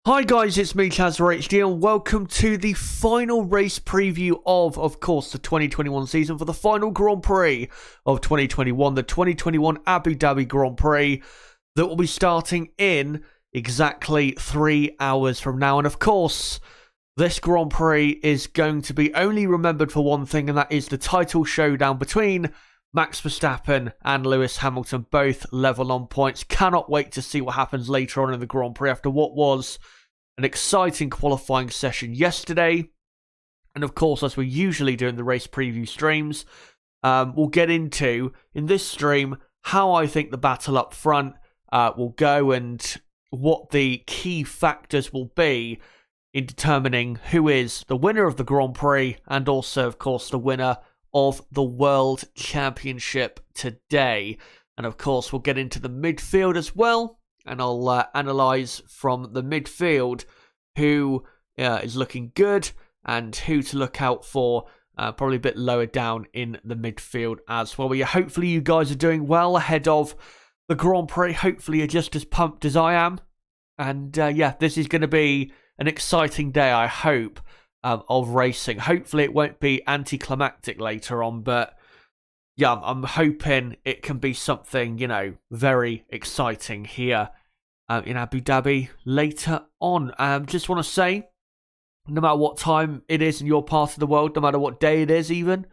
Hi guys, it's me, HD, and welcome to the final race preview of course, the 2021 season for the final Grand Prix of 2021, the 2021 Abu Dhabi Grand Prix that will be starting in exactly 3 hours from now. And of course, this Grand Prix is going to be only remembered for one thing, and that is the title showdown between Max Verstappen and Lewis Hamilton, both level on points. Cannot wait to see what happens later on in the Grand Prix after what was an exciting qualifying session yesterday. And of course, as we usually do in the race preview streams, we'll get into, in this stream, how I think the battle up front will go and what the key factors will be in determining who is the winner of the Grand Prix and also, of course, the winner of the World Championship today. And of course, we'll get into the midfield as well. And I'll analyse from the midfield who is looking good and who to look out for, probably a bit lower down in the midfield as well. Hopefully you guys are doing well ahead of the Grand Prix. Hopefully you're just as pumped as I am. And this is going to be an exciting day, I hope, of racing. Hopefully it won't be anticlimactic later on, but yeah, I'm hoping it can be something, very exciting here in Abu Dhabi later on. Just want to say, no matter what time it is in your part of the world, no matter what day it is even,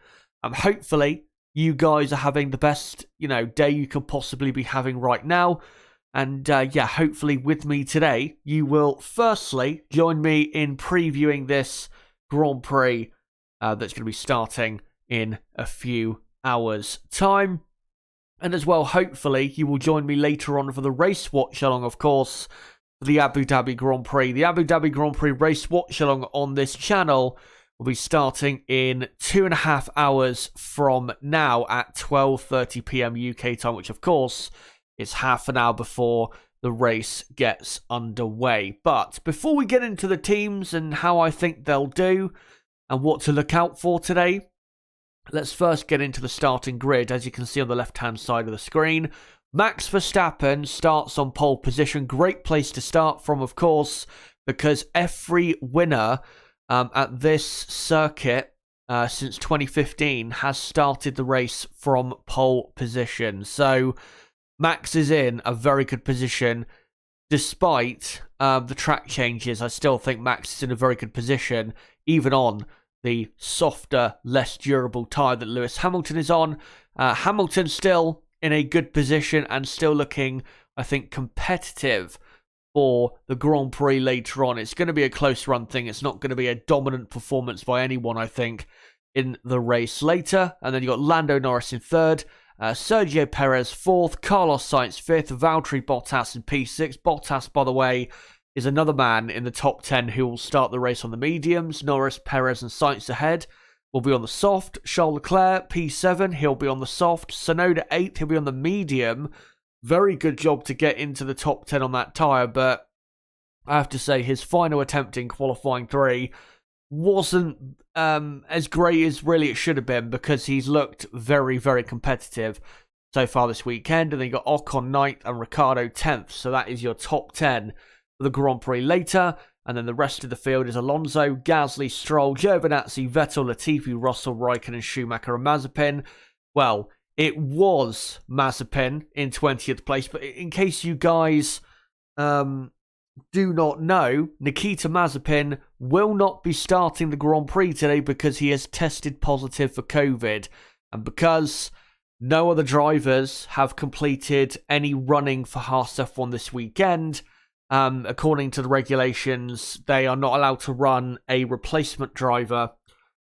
hopefully you guys are having the best, day you can possibly be having right now. And hopefully with me today, you will firstly join me in previewing this Grand Prix that's going to be starting in a few hours time. And as well, hopefully you will join me later on for the race watch along, of course, for the Abu Dhabi Grand Prix. The Abu Dhabi Grand Prix race watch along on this channel will be starting in 2.5 hours from now at 12:30 p.m. UK time, which of course is half an hour before the race gets underway. But before we get into the teams and how I think they'll do and what to look out for today, let's first get into the starting grid. As you can see on the left-hand side of the screen, Max Verstappen starts on pole position. Great place to start from, of course, because every winner at this circuit since 2015 has started the race from pole position. So Max is in a very good position. Despite the track changes, I still think Max is in a very good position, even on the softer, less durable tyre that Lewis Hamilton is on. Hamilton still in a good position and still looking, I think, competitive for the Grand Prix later on. It's going to be a close run thing. It's not going to be a dominant performance by anyone, I think, in the race later. And then you've got Lando Norris in third, Sergio Perez fourth, Carlos Sainz fifth, Valtteri Bottas in P6. Bottas, by the way, is another man in the top 10 who will start the race on the mediums. Norris, Perez and Sainz ahead will be on the soft. Charles Leclerc, P7, he'll be on the soft. Tsunoda 8th, he'll be on the medium. Very good job to get into the top 10 on that tyre, but I have to say his final attempt in qualifying 3 wasn't as great as really it should have been, because he's looked very, very competitive so far this weekend. And then you got Ocon 9th and Ricciardo 10th, so that is your top 10 for the Grand Prix later. And then the rest of the field is Alonso, Gasly, Stroll, Giovinazzi, Vettel, Latifi, Russell, Raikkonen, Schumacher and Mazepin. Well, it was Mazepin in 20th place, but in case you guys do not know, Nikita Mazepin will not be starting the Grand Prix today because he has tested positive for COVID. And because no other drivers have completed any running for Haas F1 this weekend, according to the regulations, they are not allowed to run a replacement driver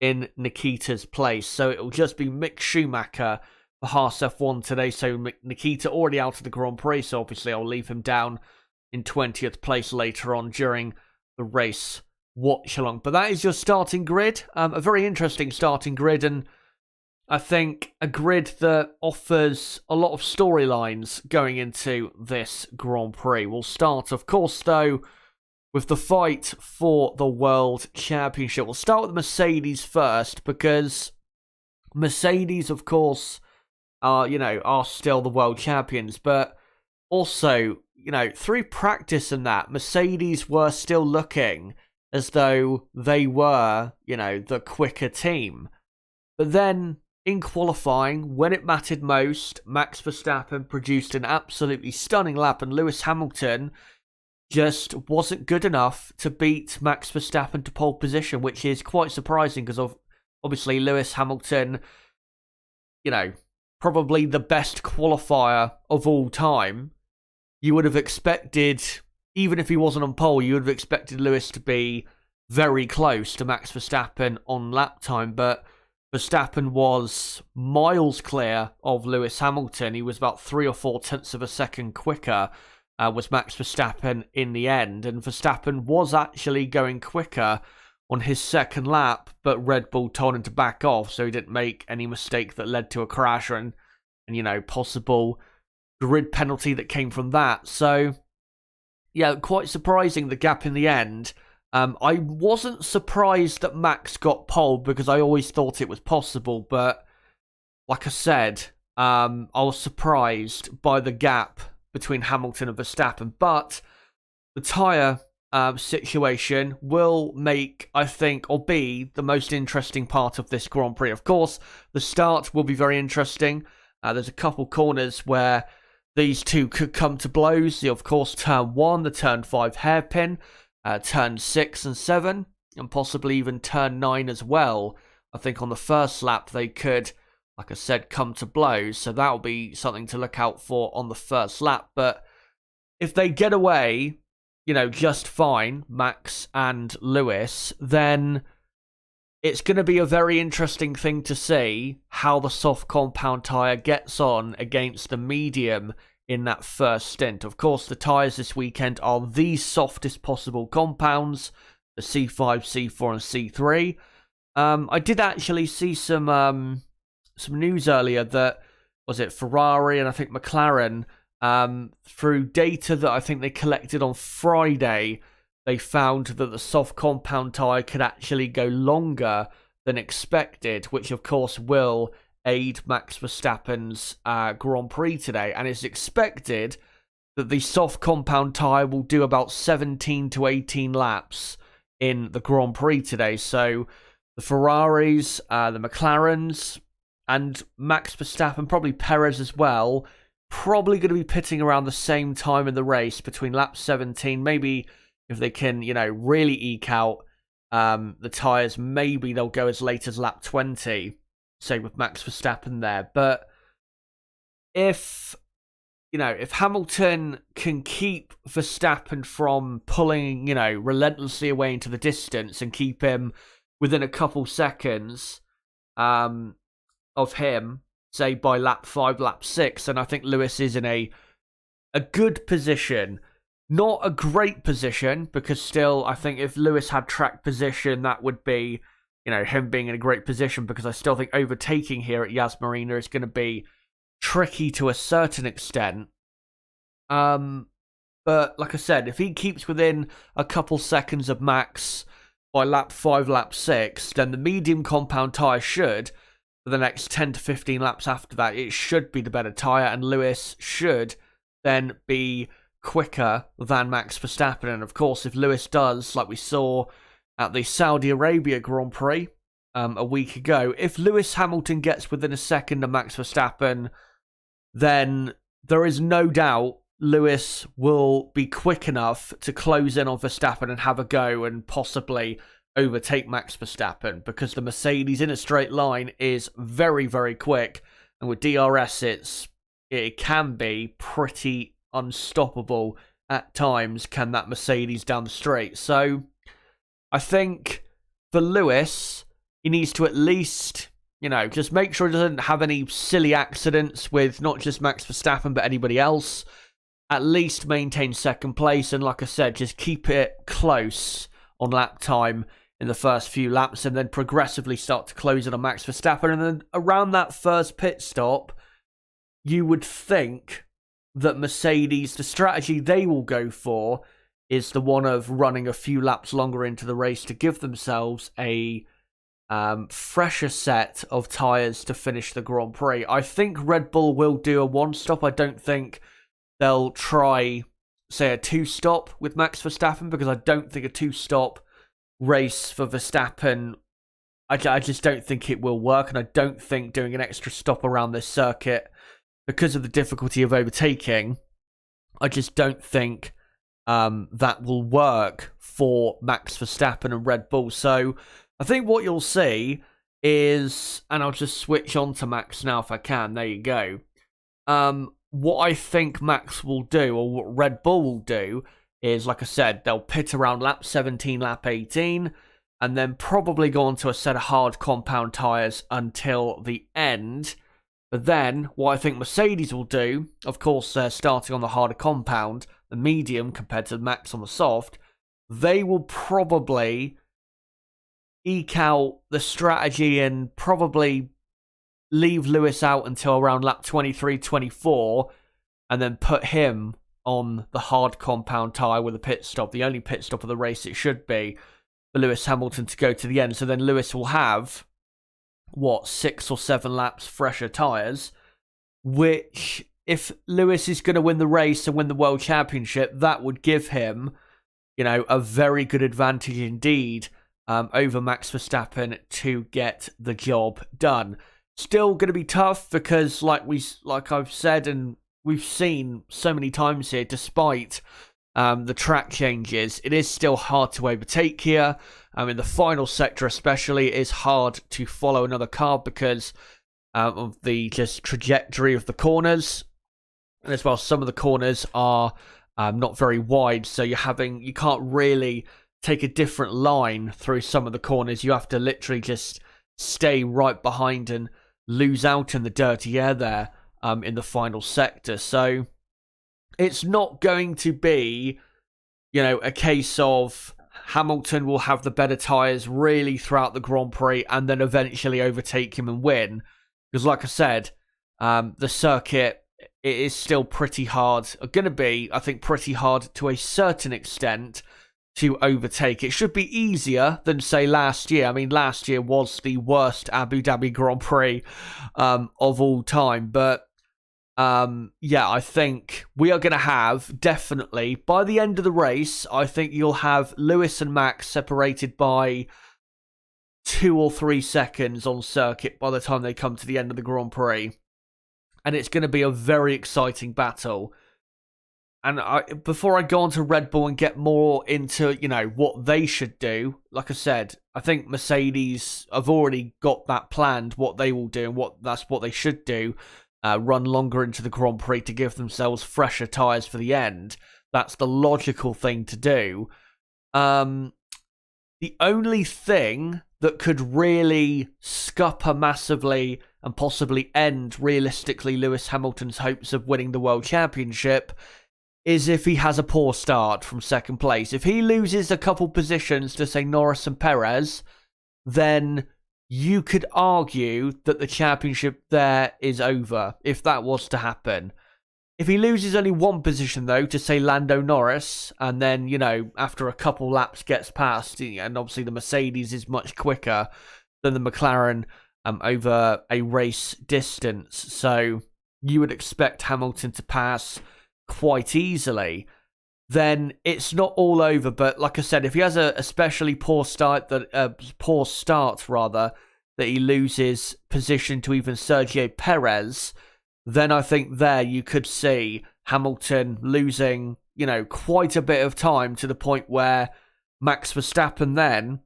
in Nikita's place. So it will just be Mick Schumacher for Haas F1 today. So Nikita already out of the Grand Prix, so obviously I'll leave him down in 20th place later on during the race watch along. But that is your starting grid. A very interesting starting grid, and I think a grid that offers a lot of storylines going into this Grand Prix. We'll start, of course, though, with the fight for the World Championship. We'll start with Mercedes first, because Mercedes, of course, are still the world champions, but also through practice and that, Mercedes were still looking as though they were, the quicker team. But then in qualifying, when it mattered most, Max Verstappen produced an absolutely stunning lap, and Lewis Hamilton just wasn't good enough to beat Max Verstappen to pole position, which is quite surprising because obviously Lewis Hamilton, probably the best qualifier of all time. You would have expected, even if he wasn't on pole, you would have expected Lewis to be very close to Max Verstappen on lap time, but Verstappen was miles clear of Lewis Hamilton. He was about 3 or 4 tenths of a second quicker, was Max Verstappen in the end, and Verstappen was actually going quicker on his second lap, but Red Bull told him to back off so he didn't make any mistake that led to a crash and possible grid penalty that came from that. So, yeah, quite surprising, the gap in the end. I wasn't surprised that Max got pole because I always thought it was possible, but like I said, I was surprised by the gap between Hamilton and Verstappen. But the tyre situation will make, I think, or be the most interesting part of this Grand Prix. Of course, the start will be very interesting. There's a couple corners where these two could come to blows. Of course, turn 1, the turn 5 hairpin, turn 6 and 7, and possibly even turn 9 as well. I think on the first lap they could, like I said, come to blows. So that'll be something to look out for on the first lap. But if they get away, just fine, Max and Lewis, then it's going to be a very interesting thing to see how the soft compound tyre gets on against the medium in that first stint. Of course, the tyres this weekend are the softest possible compounds, the C5, C4 and C3. I did actually see some news earlier that, was it Ferrari and I think McLaren, through data that I think they collected on Friday, they found that the soft compound tyre could actually go longer than expected, which of course will aid Max Verstappen's Grand Prix today. And it's expected that the soft compound tyre will do about 17 to 18 laps in the Grand Prix today. So the Ferraris, the McLarens, and Max Verstappen, probably Perez as well, probably going to be pitting around the same time in the race between lap 17, maybe. If they can, really eke out the tyres, maybe they'll go as late as lap 20, say with Max Verstappen there. But if Hamilton can keep Verstappen from pulling, relentlessly away into the distance and keep him within a couple seconds of him, say by lap 5, lap 6, then I think Lewis is in a good position. Not a great position, because still, I think if Lewis had track position, that would be, him being in a great position, because I still think overtaking here at Yas Marina is going to be tricky to a certain extent. But like I said, if he keeps within a couple seconds of Max by lap 5, lap 6, then the medium compound tyre should, for the next 10 to 15 laps after that, it should be the better tyre, and Lewis should then be quicker than Max Verstappen. And of course, if Lewis does, like we saw at the Saudi Arabia Grand Prix a week ago, if Lewis Hamilton gets within a second of Max Verstappen, then there is no doubt Lewis will be quick enough to close in on Verstappen and have a go and possibly overtake Max Verstappen, because the Mercedes in a straight line is very, very quick, and with DRS it can be pretty unstoppable at times, can that Mercedes down the straight. So I think for Lewis, he needs to at least, just make sure he doesn't have any silly accidents with not just Max Verstappen but anybody else. At least maintain second place, and like I said, just keep it close on lap time in the first few laps, and then progressively start to close it on Max Verstappen. And then around that first pit stop, you would think that Mercedes, the strategy they will go for is the one of running a few laps longer into the race to give themselves a fresher set of tyres to finish the Grand Prix. I think Red Bull will do a one-stop. I don't think they'll try say, a two-stop with Max Verstappen, because I don't think a two-stop race for Verstappen, I just don't think it will work, and I don't think doing an extra stop around this circuit, because of the difficulty of overtaking, I just don't think that will work for Max Verstappen and Red Bull. So I think what you'll see is, and I'll just switch on to Max now if I can, there you go. What I think Max will do, or what Red Bull will do, is, like I said, they'll pit around lap 17, lap 18, and then probably go onto a set of hard compound tyres until the end. But then, what I think Mercedes will do, of course, they're starting on the harder compound, the medium compared to Max on the soft, they will probably eke out the strategy and probably leave Lewis out until around lap 23, 24, and then put him on the hard compound tyre with a pit stop, the only pit stop of the race it should be, for Lewis Hamilton to go to the end. So then Lewis will have, 6 or 7 laps fresher tyres, which, if Lewis is going to win the race and win the World Championship, that would give him, a very good advantage indeed over Max Verstappen to get the job done. Still going to be tough because, like I've said and we've seen so many times here, despite the track changes, it is still hard to overtake here. In the final sector especially, it is hard to follow another car because of the just trajectory of the corners. And as well, some of the corners are not very wide, so you can't really take a different line through some of the corners. You have to literally just stay right behind and lose out in the dirty air there in the final sector. So it's not going to be, a case of Hamilton will have the better tyres really throughout the Grand Prix and then eventually overtake him and win. Because like I said, the circuit, it is still pretty hard, going to be, I think, pretty hard to a certain extent to overtake. It should be easier than, say, last year. I mean, last year was the worst Abu Dhabi Grand Prix of all time. But, I think we are going to have, definitely, by the end of the race, I think you'll have Lewis and Max separated by 2 or 3 seconds on circuit by the time they come to the end of the Grand Prix. And it's going to be a very exciting battle. And before I go on to Red Bull and get more into, what they should do, like I said, I think Mercedes have already got that planned, what they will do, and that's what they should do. Run longer into the Grand Prix to give themselves fresher tyres for the end. That's the logical thing to do. The only thing that could really scupper massively and possibly end, realistically, Lewis Hamilton's hopes of winning the World Championship is if he has a poor start from second place. If he loses a couple positions to, say, Norris and Perez, then you could argue that the championship there is over, if that was to happen. If he loses only one position, though, to, say, Lando Norris, and then, after a couple laps gets past, and obviously the Mercedes is much quicker than the McLaren over a race distance, so you would expect Hamilton to pass quite easily, then it's not all over. But like I said, if he has a especially poor start that he loses position to even Sergio Perez, then I think there you could see Hamilton losing, quite a bit of time to the point where Max Verstappen then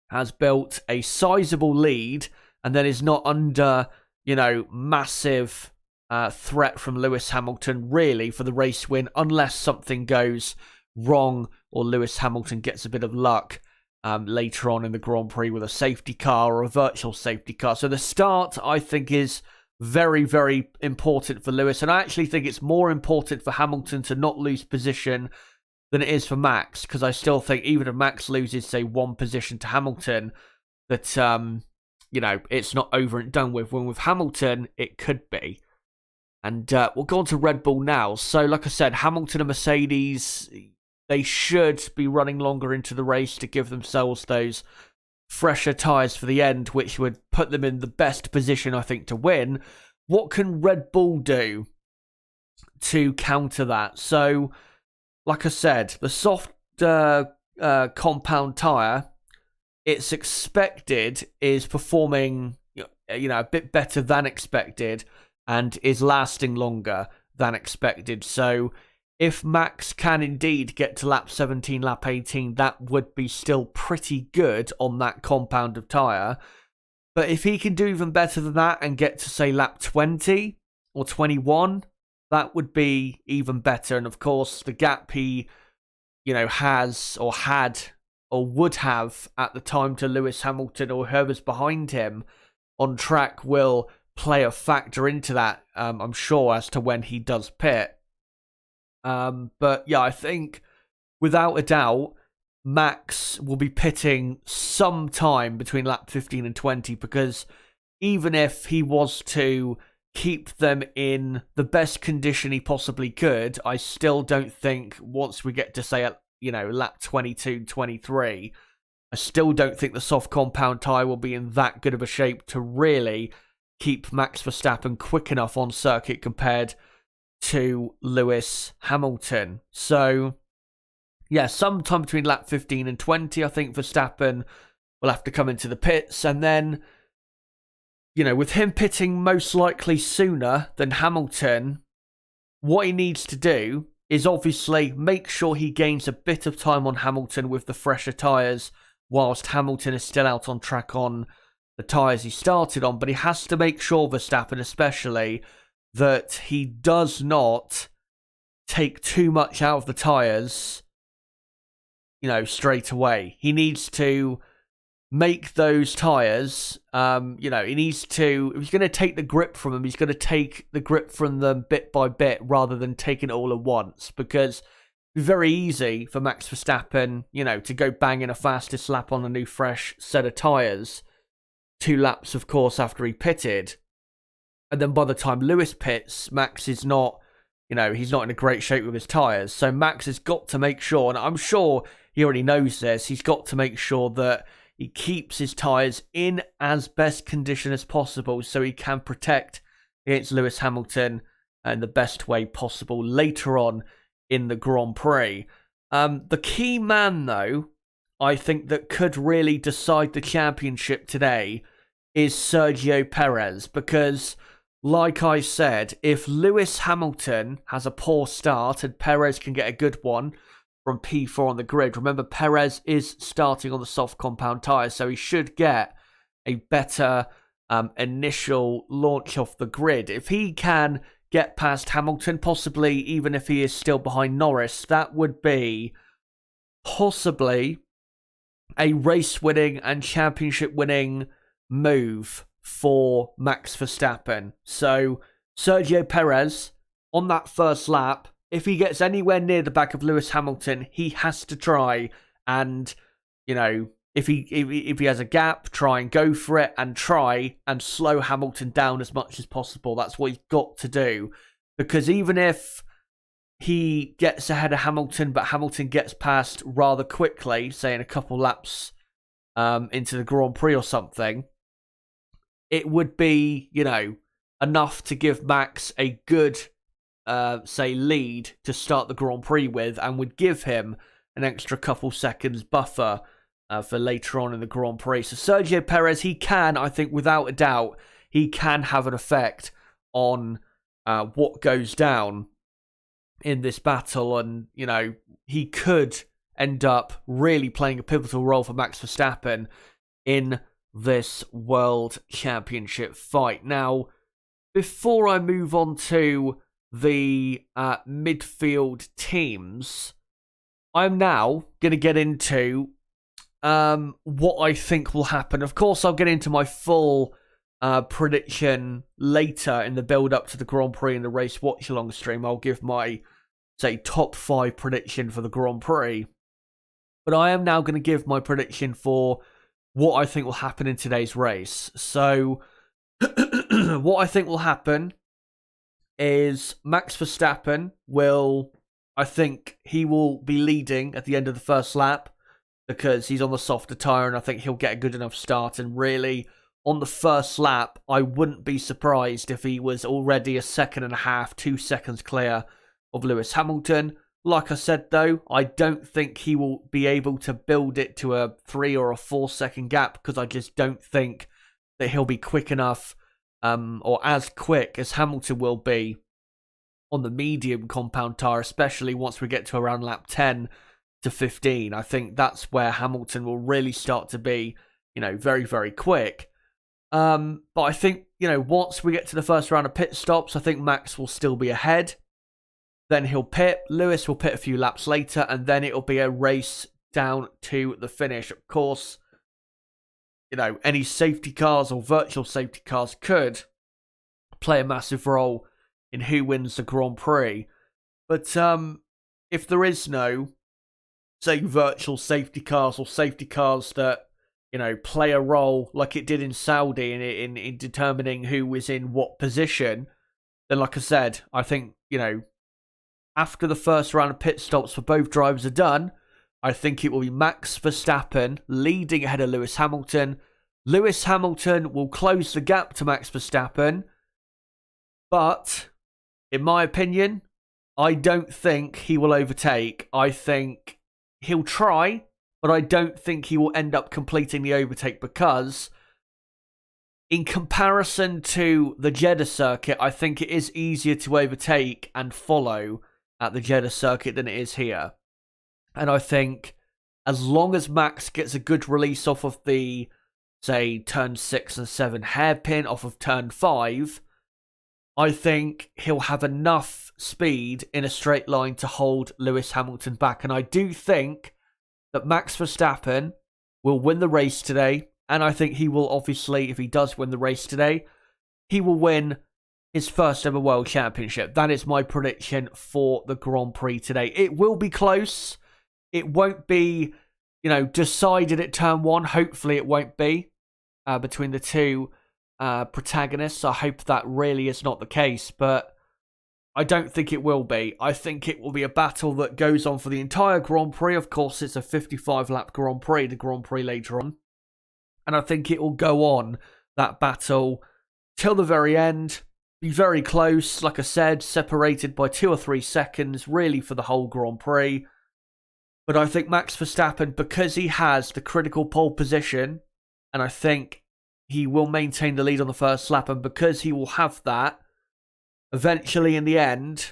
has built a sizable lead and then is not under, massive threat from Lewis Hamilton really for the race win, unless something goes wrong or Lewis Hamilton gets a bit of luck later on in the Grand Prix with a safety car or a virtual safety car. So the start, I think, is very, very important for Lewis, and I actually think it's more important for Hamilton to not lose position than it is for Max, because I still think even if Max loses, say, one position to Hamilton, that it's not over and done with. When with Hamilton, it could be. And we'll go on to Red Bull now. So, like I said, Hamilton and Mercedes, they should be running longer into the race to give themselves those fresher tyres for the end, which would put them in the best position, I think, to win. What can Red Bull do to counter that? So, like I said, the soft compound tyre, it's expected is performing, a bit better than expected and is lasting longer than expected. So if Max can indeed get to lap 17, lap 18, that would be still pretty good on that compound of tyre. But if he can do even better than that and get to, say, lap 20 or 21, that would be even better. And of course, the gap he, has or had or would have at the time to Lewis Hamilton or whoever's behind him on track will play a factor into that, I'm sure, as to when he does pit. But yeah, I think without a doubt, Max will be pitting sometime between lap 15 and 20, because even if he was to keep them in the best condition he possibly could, I still don't think once we get to, say, lap 22, 23, I still don't think the soft compound tyre will be in that good of a shape to really keep Max Verstappen quick enough on circuit compared to Lewis Hamilton. So yeah, sometime between lap 15 and 20, I think Verstappen will have to come into the pits. And then, with him pitting most likely sooner than Hamilton, what he needs to do is obviously make sure he gains a bit of time on Hamilton with the fresher tyres, whilst Hamilton is still out on track on the tyres he started on. But he has to make sure, Verstappen especially, that he does not take too much out of the tyres, straight away. He needs to make those tyres, he needs to, if he's going to take the grip from them, he's going to take the grip from them bit by bit rather than taking it all at once, because it's very easy for Max Verstappen, to go bang in a fastest lap on a new fresh set of tyres, 2 laps, of course, after he pitted. And then by the time Lewis pits, Max is not, he's not in a great shape with his tyres. So Max has got to make sure, and I'm sure he already knows this, he's got to make sure that he keeps his tyres in as best condition as possible so he can protect against Lewis Hamilton in the best way possible later on in the Grand Prix. The key man, though, I think that could really decide the championship today is Sergio Perez, because like I said, if Lewis Hamilton has a poor start and Perez can get a good one from P4 on the grid, remember Perez is starting on the soft compound tyres, so he should get a better initial launch off the grid. If he can get past Hamilton, possibly even if he is still behind Norris, that would be possibly a race-winning and championship-winning move for Max Verstappen. So Sergio Perez, on that first lap, if he gets anywhere near the back of Lewis Hamilton, he has to try and, if he has a gap, try and go for it and try and slow Hamilton down as much as possible. That's what he's got to do, because even if he gets ahead of Hamilton, but Hamilton gets past rather quickly, say in a couple laps into the Grand Prix or something, it would be, enough to give Max a good, lead to start the Grand Prix with, and would give him an extra couple seconds buffer for later on in the Grand Prix. So Sergio Perez, he can, I think, without a doubt, he can have an effect on what goes down in this battle, and, he could end up really playing a pivotal role for Max Verstappen in this World Championship fight. Now, before I move on to the midfield teams, I'm now going to get into what I think will happen. Of course, I'll get into my full prediction later in the build-up to the Grand Prix and the race watch-along stream. I'll give my, top 5 prediction for the Grand Prix. But I am now going to give my prediction for what I think will happen in today's race. So, what I think will happen is Max Verstappen will, I think he will be leading at the end of the first lap because he's on the softer tyre, and I think he'll get a good enough start. And really, on the first lap, I wouldn't be surprised if he was already a second and a half, 2 seconds clear of Lewis Hamilton. Like I said, though, I don't think he will be able to build it to a 3 or a 4 second gap because I just don't think that he'll be quick enough or as quick as Hamilton will be on the medium compound tyre, especially once we get to around lap 10 to 15. I think that's where Hamilton will really start to be, very, very quick. But I think, once we get to the first round of pit stops, I think Max will still be ahead. Then he'll pit, Lewis will pit a few laps later, and then it'll be a race down to the finish. Of course, any safety cars or virtual safety cars could play a massive role in who wins the Grand Prix. But if there is no, say, virtual safety cars or safety cars that, play a role like it did in Saudi in determining who was in what position, then like I said, I think, after the first round of pit stops for both drivers are done, I think it will be Max Verstappen leading ahead of Lewis Hamilton. Lewis Hamilton will close the gap to Max Verstappen, but in my opinion, I don't think he will overtake. I think he'll try, but I don't think he will end up completing the overtake because in comparison to the Jeddah circuit, I think it is easier to overtake and follow at the Jeddah circuit than it is here. And I think as long as Max gets a good release off of the, say, turn 6 and 7 hairpin off of turn 5, I think he'll have enough speed in a straight line to hold Lewis Hamilton back. And I do think that Max Verstappen will win the race today. And I think he will, obviously, if he does win the race today, he will win his first ever World Championship. That is my prediction for the Grand Prix today. It will be close. It won't be, decided at turn 1. Hopefully it won't be between the two protagonists. I hope that really is not the case, but I don't think it will be. I think it will be a battle that goes on for the entire Grand Prix. Of course, it's a 55-lap Grand Prix, the Grand Prix later on. And I think it will go on, that battle, till the very end. Be very close, like I said, separated by 2 or 3 seconds, really, for the whole Grand Prix. But I think Max Verstappen, because he has the critical pole position, and I think he will maintain the lead on the first lap, and because he will have that, eventually in the end,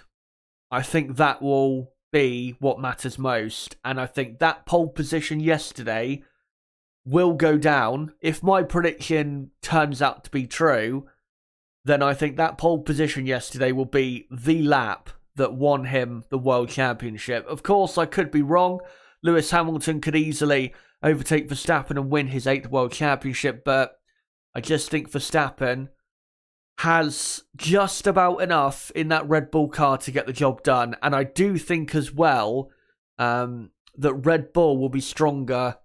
I think that will be what matters most. And I think that pole position yesterday will go down. If my prediction turns out to be true, then I think that pole position yesterday will be the lap that won him the World Championship. Of course, I could be wrong. Lewis Hamilton could easily overtake Verstappen and win his 8th World Championship, but I just think Verstappen has just about enough in that Red Bull car to get the job done. And I do think as well that Red Bull will be stronger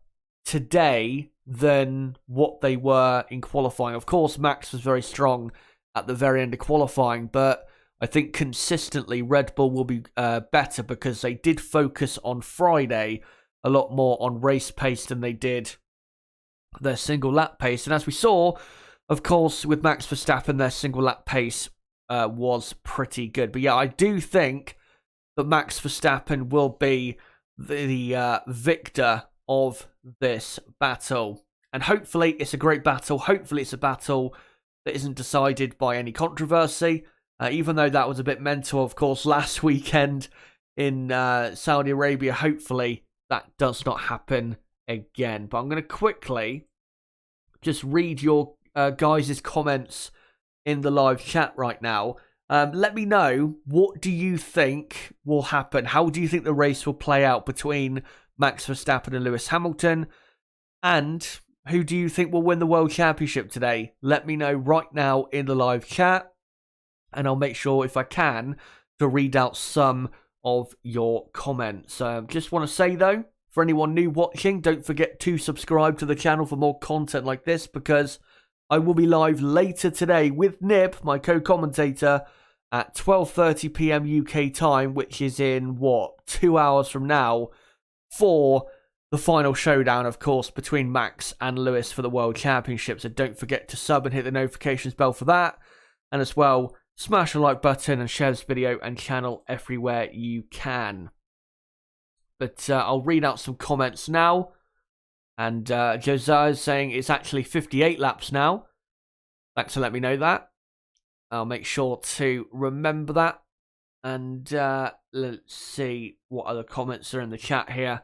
today than what they were in qualifying. Of course, Max was very strong at the very end of qualifying, but I think consistently Red Bull will be better because they did focus on Friday a lot more on race pace than they did their single lap pace. And as we saw, of course, with Max Verstappen, their single lap pace was pretty good. But yeah, I do think that Max Verstappen will be the victor of this battle. And hopefully it's a great battle. Hopefully it's a battle that isn't decided by any controversy. Even though that was a bit mental, of course, last weekend in Saudi Arabia. Hopefully that does not happen again. But I'm going to quickly just read your guys' comments in the live chat right now. Let me know, what do you think will happen? How do you think the race will play out between Max Verstappen and Lewis Hamilton? And who do you think will win the World Championship today? Let me know right now in the live chat, and I'll make sure, if I can, to read out some of your comments. Just want to say, though, for anyone new watching, don't forget to subscribe to the channel for more content like this, because I will be live later today with Nib, my co-commentator, at 12:30 PM UK time, which is in, 2 hours from now, for the final showdown, of course, between Max and Lewis for the World Championship. So don't forget to sub and hit the notifications bell for that. And as well, smash the like button and share this video and channel everywhere you can. But I'll read out some comments now. And Josiah is saying it's actually 58 laps now. Thanks for letting me know that. I'll make sure to remember that. And let's see what other comments are in the chat here.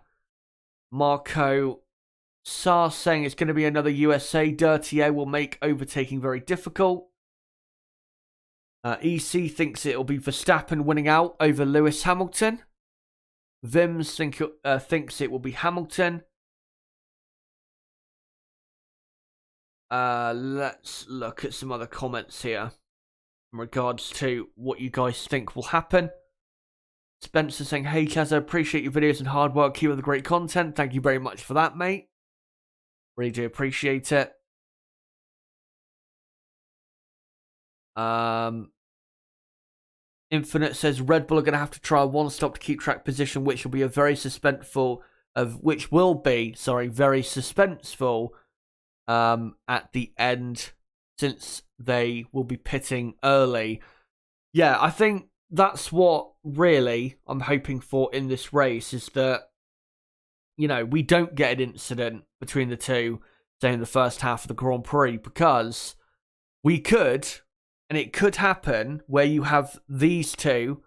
Marco Sar saying it's going to be another USA. Dirty air will make overtaking very difficult. EC thinks it'll be Verstappen winning out over Lewis Hamilton. Vims thinks it will be Hamilton. Let's look at some other comments here in regards to what you guys think will happen. Spencer saying, hey Chaz, I appreciate your videos and hard work. Keep up the great content. Thank you very much for that, mate. Really do appreciate it. Infinite says Red Bull are going to have to try one stop to keep track position, which will be very suspenseful. At the end, since they will be pitting early. Yeah, I think that's what really I'm hoping for in this race, is that, you know, we don't get an incident between the two, say in the first half of the Grand Prix, because we could, and it could happen, where you have these two,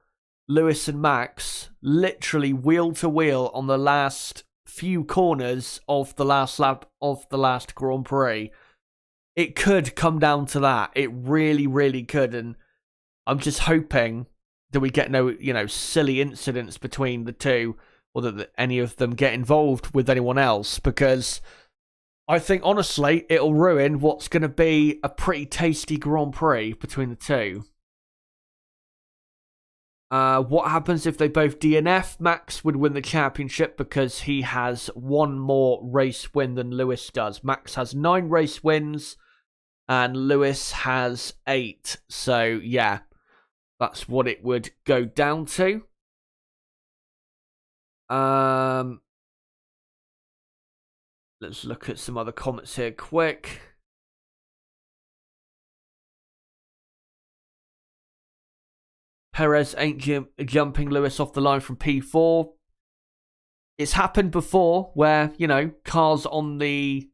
Lewis and Max, literally wheel to wheel on the last few corners of the last lap of the last Grand Prix. It could come down to that. It really, really could. And I'm just hoping that we get no, silly incidents between the two, or that any of them get involved with anyone else, because I think, honestly, it'll ruin what's going to be a pretty tasty Grand Prix between the two. What happens if they both DNF? Max would win the championship because he has one more race win than Lewis does. Max has 9 race wins and Lewis has 8. So, yeah, that's what it would go down to. Let's look at some other comments here quick. Perez ain't jumping Lewis off the line from P4. It's happened before where, cars on the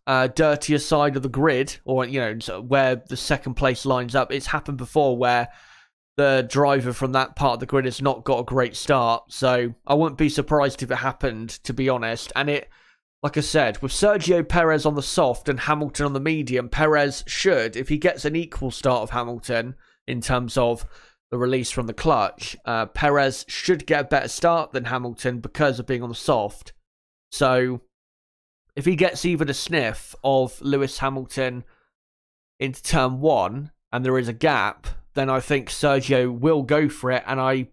dirtier side of the grid, or, where the second place lines up. It's happened before where the driver from that part of the grid has not got a great start. So I wouldn't be surprised if it happened, to be honest. And it, like I said, with Sergio Perez on the soft and Hamilton on the medium, Perez should, if he gets an equal start of Hamilton in terms of the release from the clutch, Perez should get a better start than Hamilton because of being on the soft. So if he gets even a sniff of Lewis Hamilton into turn 1 and there is a gap, then I think Sergio will go for it, and I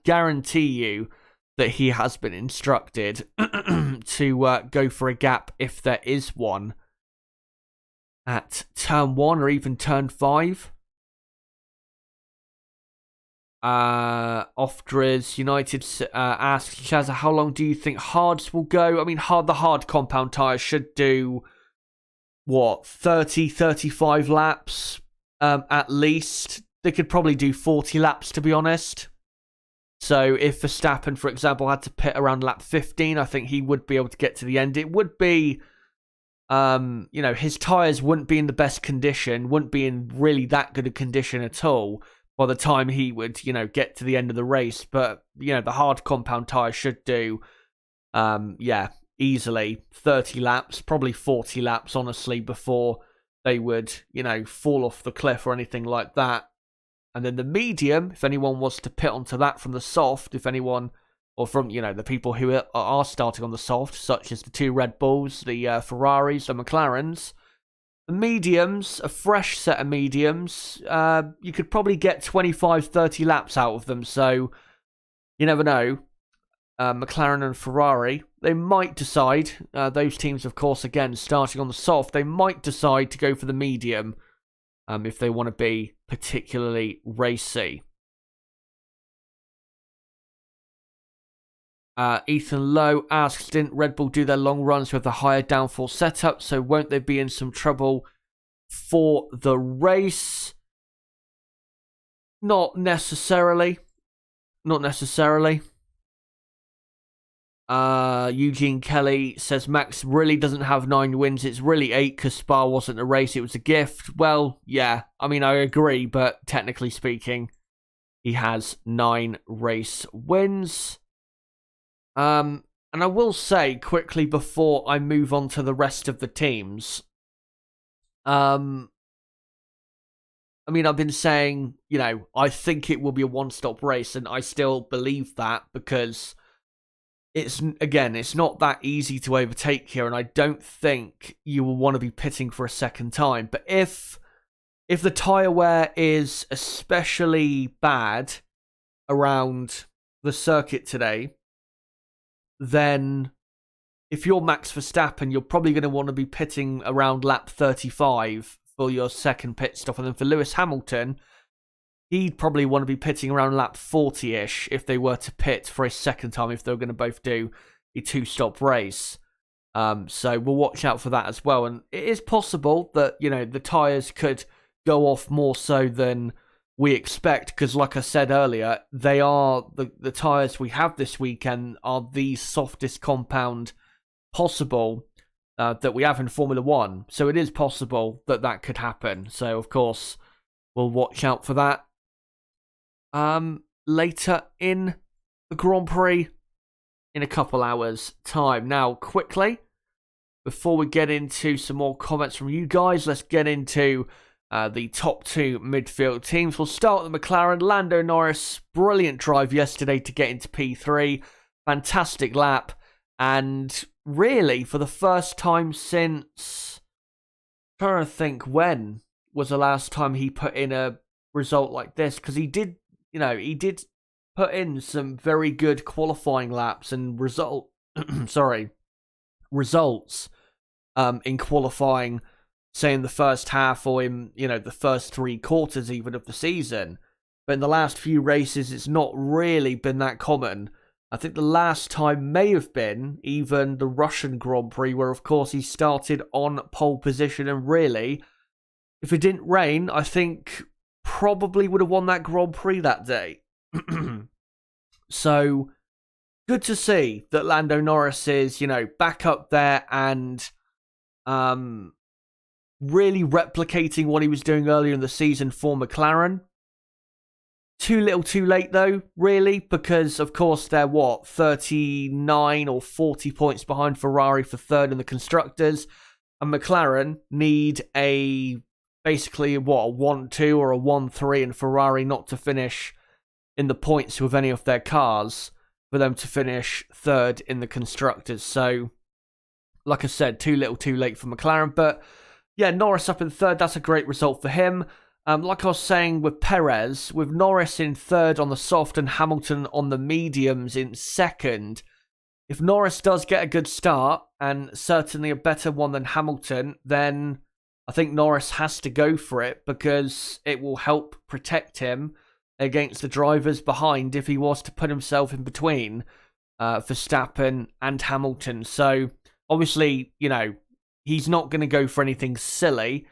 guarantee you that he has been instructed to go for a gap if there is one at turn 1 or even turn 5. Off-Driz United asks Shazza, how long do you think hards will go? I mean, the hard compound tyre should do, 30-35 laps at least. They could probably do 40 laps, to be honest. So if Verstappen, for example, had to pit around lap 15, I think he would be able to get to the end. It would be, his tyres wouldn't be in the best condition, wouldn't be in really that good a condition at all by the time he would, get to the end of the race. But, the hard compound tyre should do, easily 30 laps, probably 40 laps, honestly, before they would, fall off the cliff or anything like that. And then the medium, if anyone was to pit onto that from the soft, if anyone, or from, the people who are starting on the soft, such as the 2 Red Bulls, the Ferraris, the McLarens, the mediums, a fresh set of mediums, you could probably get 25-30 laps out of them. So you never know. McLaren and Ferrari, they might decide, those teams, of course, again, starting on the soft, they might decide to go for the medium if they want to be particularly racy. Ethan Lowe asks, didn't Red Bull do their long runs with a higher downforce setup, so won't they be in some trouble for the race? Not necessarily. Eugene Kelly says Max really doesn't have 9 wins. It's really 8 because Spa wasn't a race. It was a gift. Well, yeah, I mean, I agree, but technically speaking, he has 9 race wins. And I will say quickly before I move on to the rest of the teams, I mean, I've been saying, I think it will be a one-stop race, and I still believe that because it's not that easy to overtake here, and I don't think you will want to be pitting for a second time. But if the tyre wear is especially bad around the circuit today, then if you're Max Verstappen, you're probably going to want to be pitting around lap 35 for your second pit stop. And then for Lewis Hamilton, he'd probably want to be pitting around lap 40-ish if they were to pit for a second time, if they were going to both do a 2-stop race. So we'll watch out for that as well. And it is possible that, the tyres could go off more so than we expect, because like I said earlier, they are the tyres we have this weekend are the softest compound possible that we have in Formula 1. So it is possible that could happen. So, of course, we'll watch out for that. Later in the Grand Prix in a couple hours' time. Now, quickly, before we get into some more comments from you guys, let's get into the top 2 midfield teams. We'll start with the McLaren. Lando Norris, brilliant drive yesterday to get into P3. Fantastic lap. And really, for the first time since, I'm trying to think when was the last time he put in a result like this, because he did put in some very good qualifying laps and results in qualifying, say in the first half or in the first 3 quarters even of the season. But in the last few races, it's not really been that common. I think the last time may have been even the Russian Grand Prix, where of course he started on pole position, and really, if it didn't rain, I think probably would have won that Grand Prix that day. So, good to see that Lando Norris is, back up there and really replicating what he was doing earlier in the season for McLaren. Too little too late though, really, because of course they're 39 or 40 points behind Ferrari for third in the Constructors, and McLaren need basically a 1-2 or a 1-3 in Ferrari not to finish in the points with any of their cars for them to finish third in the Constructors. So, like I said, too little too late for McLaren, but yeah, Norris up in third, that's a great result for him. Like I was saying with Perez, with Norris in third on the soft and Hamilton on the mediums in second, if Norris does get a good start, and certainly a better one than Hamilton, then I think Norris has to go for it, because it will help protect him against the drivers behind if he was to put himself in between Verstappen and Hamilton. So, obviously, he's not going to go for anything silly.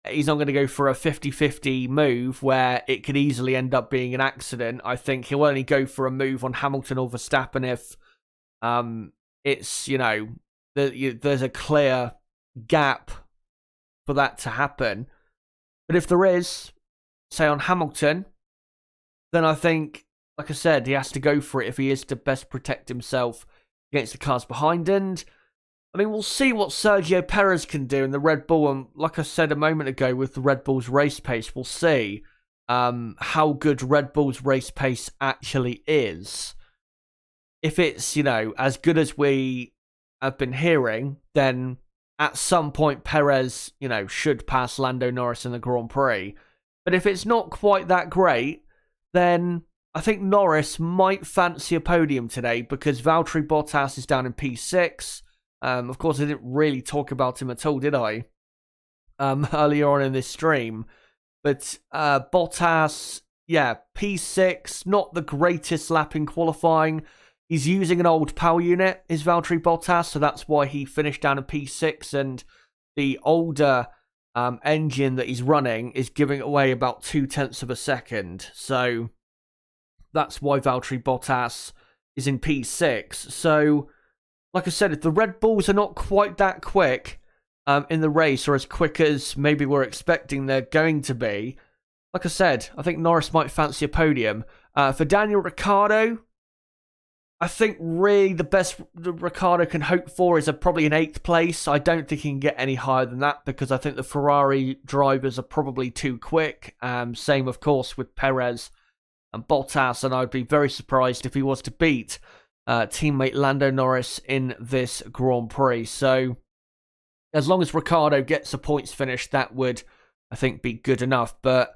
He's not going to go for a 50-50 move where it could easily end up being an accident. I think he'll only go for a move on Hamilton or Verstappen if it's, there's a clear gap for that to happen. But if there is, say on Hamilton, then I think, like I said, he has to go for it if he is to best protect himself against the cars behind. And I mean, we'll see what Sergio Perez can do in the Red Bull. And like I said a moment ago with the Red Bull's race pace, we'll see how good Red Bull's race pace actually is. If it's, as good as we have been hearing, then at some point Perez, should pass Lando Norris in the Grand Prix. But if it's not quite that great, then I think Norris might fancy a podium today, because Valtteri Bottas is down in P6. Of course, I didn't really talk about him at all, did I? Earlier on in this stream. But Bottas, P6, not the greatest lap in qualifying. He's using an old power unit, is Valtteri Bottas, so that's why he finished down in P6, and the older engine that he's running is giving away about 0.2 of a second. So that's why Valtteri Bottas is in P6. So like I said, if the Red Bulls are not quite that quick in the race, or as quick as maybe we're expecting they're going to be, like I said, I think Norris might fancy a podium. For Daniel Ricciardo, I think really the best Ricciardo can hope for is probably an 8th place. I don't think he can get any higher than that because I think the Ferrari drivers are probably too quick. Same, of course, with Perez and Bottas, and I'd be very surprised if he was to beat teammate Lando Norris in this Grand Prix. So as long as Ricciardo gets a points finish, that would, I think, be good enough. But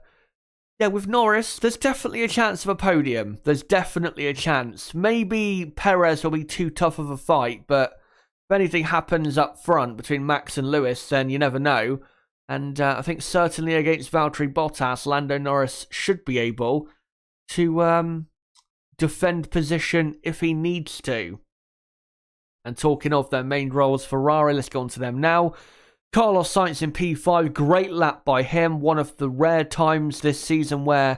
yeah, with Norris, there's definitely a chance of a podium. There's definitely a chance. Maybe Perez will be too tough of a fight, but if anything happens up front between Max and Lewis, then you never know. And I think certainly against Valtteri Bottas, Lando Norris should be able to defend position if he needs to. And talking of their main roles, Ferrari, let's go on to them now. Carlos Sainz in P5, great lap by him. One of the rare times this season where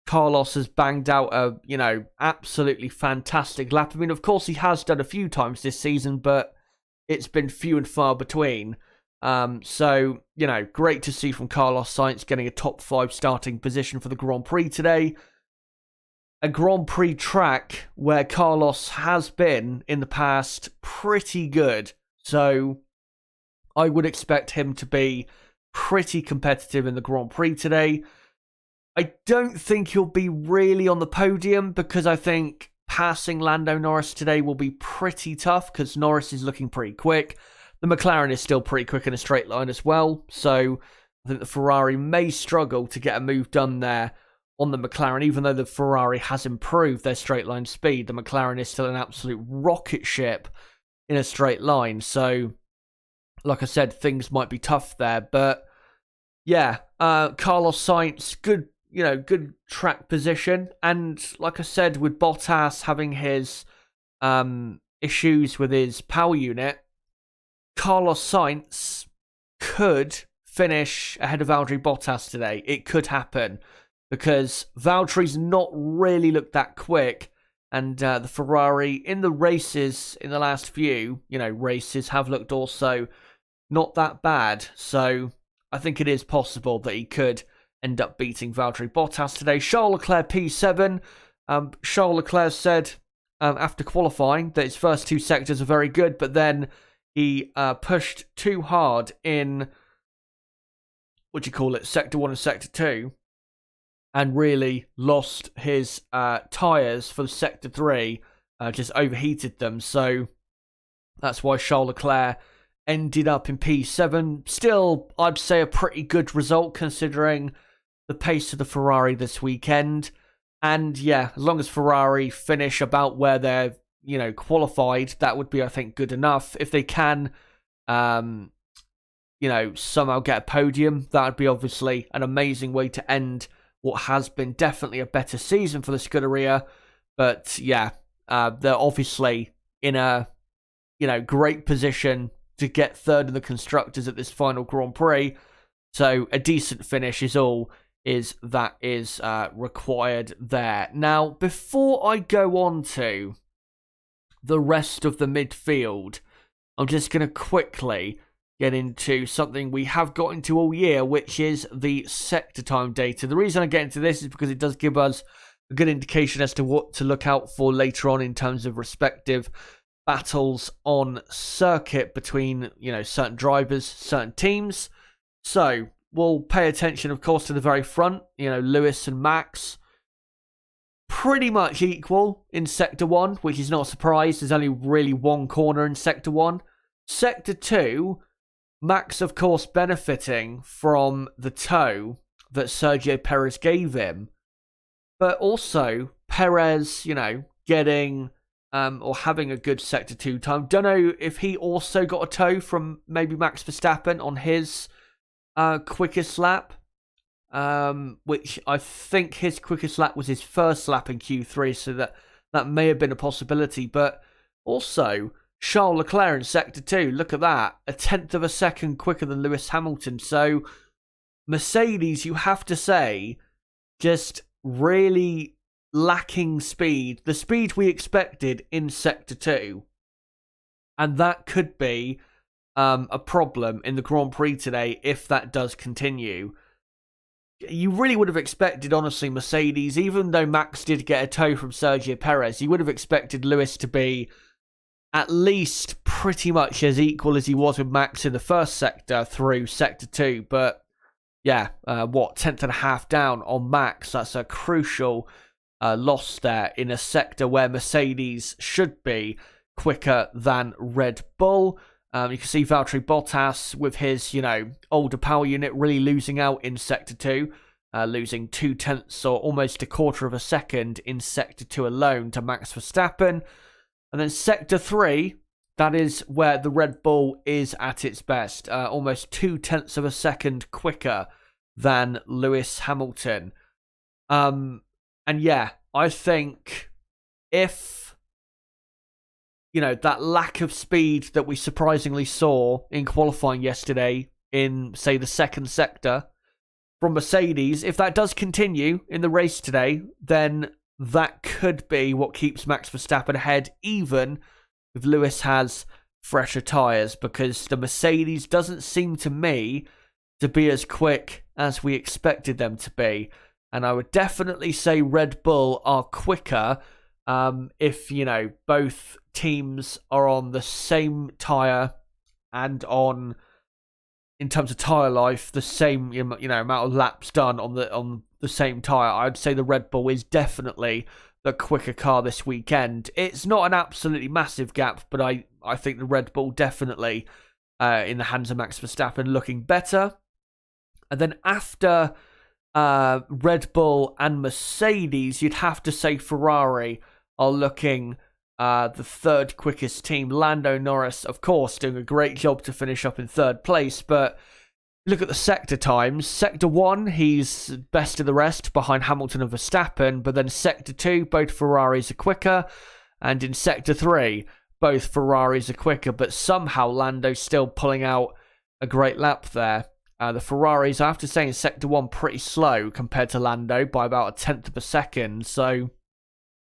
Carlos has banged out a, absolutely fantastic lap. I mean, of course, he has done a few times this season, but it's been few and far between. So, great to see from Carlos Sainz getting a top 5 starting position for the Grand Prix today. A Grand Prix track where Carlos has been, in the past, pretty good. So I would expect him to be pretty competitive in the Grand Prix today. I don't think he'll be really on the podium because I think passing Lando Norris today will be pretty tough because Norris is looking pretty quick. The McLaren is still pretty quick in a straight line as well. So I think the Ferrari may struggle to get a move done there on the McLaren. Even though the Ferrari has improved their straight line speed, the McLaren is still an absolute rocket ship in a straight line. So like I said, things might be tough there, but yeah, Carlos Sainz, good track position, and like I said, with Bottas having his issues with his power unit, Carlos Sainz could finish ahead of Valtteri Bottas today. It could happen because Valtteri's not really looked that quick. And the Ferrari in the races, in the last few, races have looked also not that bad. So I think it is possible that he could end up beating Valtteri Bottas today. Charles Leclerc P7. Charles Leclerc said after qualifying that his first 2 sectors are very good, but then he pushed too hard in, sector 1 and sector 2. And really lost his tyres for sector 3, just overheated them. So that's why Charles Leclerc ended up in P7. Still, I'd say a pretty good result considering the pace of the Ferrari this weekend. And yeah, as long as Ferrari finish about where they're, qualified, that would be, I think, good enough. If they can, somehow get a podium, that would be obviously an amazing way to end what has been definitely a better season for the Scuderia. But yeah, they're obviously in a, great position to get third in the Constructors at this final Grand Prix. So a decent finish is all that is required there. Now, before I go on to the rest of the midfield, I'm just going to quickly get into something we have got into all year, which is the sector time data. The reason I get into this is because it does give us a good indication as to what to look out for later on in terms of respective battles on circuit between, certain drivers, certain teams. So we'll pay attention, of course, to the very front. Lewis and Max, pretty much equal in sector 1, which is not a surprise. There's only really one corner in sector 1. Sector 2, Max, of course, benefiting from the tow that Sergio Perez gave him. But also, Perez, getting or having a good Sector 2 time. Don't know if he also got a tow from maybe Max Verstappen on his quickest lap. Which I think his quickest lap was his first lap in Q3, so that may have been a possibility. But also, Charles Leclerc in Sector 2, look at that. 1/10 of a second quicker than Lewis Hamilton. So, Mercedes, you have to say, just really lacking speed. The speed we expected in Sector 2. And that could be a problem in the Grand Prix today if that does continue. You really would have expected, honestly, Mercedes, even though Max did get a tow from Sergio Perez, you would have expected Lewis to be at least pretty much as equal as he was with Max in the first sector through sector 2. But yeah, 10th and a half down on Max. That's a crucial loss there in a sector where Mercedes should be quicker than Red Bull. You can see Valtteri Bottas with his, older power unit really losing out in Sector 2, losing 0.2 or almost a quarter of a second in Sector 2 alone to Max Verstappen. And then Sector 3, that is where the Red Bull is at its best, almost 0.2 of a second quicker than Lewis Hamilton. And yeah, I think if that lack of speed that we surprisingly saw in qualifying yesterday in, say, the second sector from Mercedes, if that does continue in the race today, then that could be what keeps Max Verstappen ahead, even if Lewis has fresher tyres, because the Mercedes doesn't seem to me to be as quick as we expected them to be. And I would definitely say Red Bull are quicker if, both teams are on the same tyre and on, in terms of tyre life, the same, amount of laps done on the same tyre. I'd say the Red Bull is definitely the quicker car this weekend. It's not an absolutely massive gap, but I think the Red Bull definitely, in the hands of Max Verstappen, looking better. And then after Red Bull and Mercedes, you'd have to say Ferrari are looking the third quickest team. Lando Norris, of course, doing a great job to finish up in third place, but look at the sector times. Sector 1, he's best of the rest behind Hamilton and Verstappen, but then Sector 2, both Ferraris are quicker, and in Sector 3, both Ferraris are quicker, but somehow Lando's still pulling out a great lap there. The Ferraris, I have to say, in Sector 1, pretty slow compared to Lando by about 1/10 of a second, so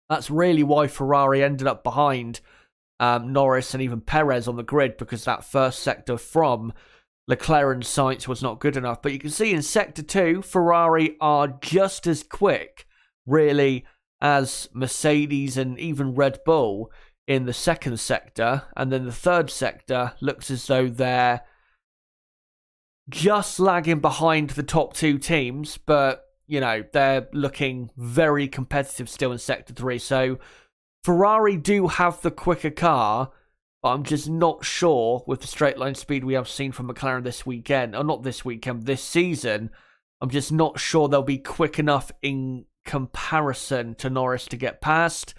that's really why Ferrari ended up behind Norris and even Perez on the grid, because that first sector from Leclerc's sights was not good enough. But you can see in Sector 2, Ferrari are just as quick, really, as Mercedes and even Red Bull in the second sector. And then the third sector looks as though they're just lagging behind the top two teams, but they're looking very competitive still in Sector 3. So Ferrari do have the quicker car, but I'm just not sure with the straight line speed we have seen from McLaren this weekend, or not this weekend, this season. I'm just not sure they'll be quick enough in comparison to Norris to get past.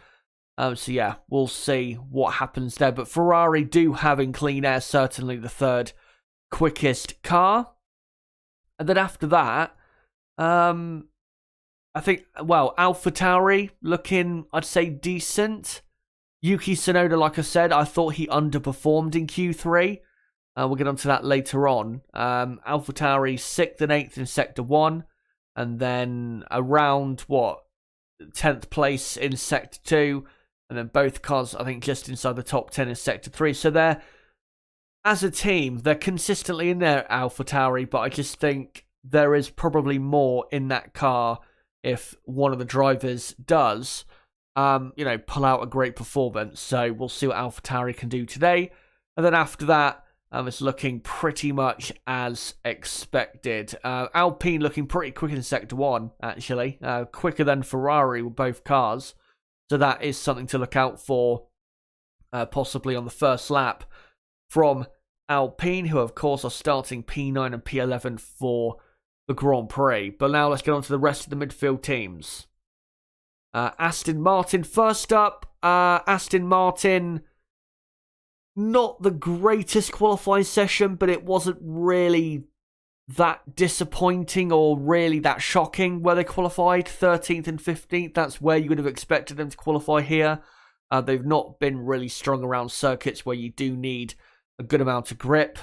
So yeah, we'll see what happens there. But Ferrari do have in clean air certainly the third quickest car. And then after that, I think, AlphaTauri looking, I'd say, decent. Yuki Tsunoda, like I said, I thought he underperformed in Q3. We'll get onto that later on. AlphaTauri 6th and 8th in Sector 1. And then around, 10th place in Sector 2. And then both cars, I think, just inside the top 10 in Sector 3. So they're, as a team, they're consistently in there, AlphaTauri, but I just think there is probably more in that car if one of the drivers does, pull out a great performance. So we'll see what AlphaTauri can do today. And then after that, it's looking pretty much as expected. Alpine looking pretty quick in Sector 1, actually. Quicker than Ferrari with both cars. So that is something to look out for, possibly on the first lap from Alpine, who of course are starting P9 and P11 for the Grand Prix. But now let's get on to the rest of the midfield teams. Aston Martin first up. Aston Martin, not the greatest qualifying session, but it wasn't really that disappointing or really that shocking where they qualified 13th and 15th. That's where you would have expected them to qualify here. They've not been really strong around circuits where you do need a good amount of grip.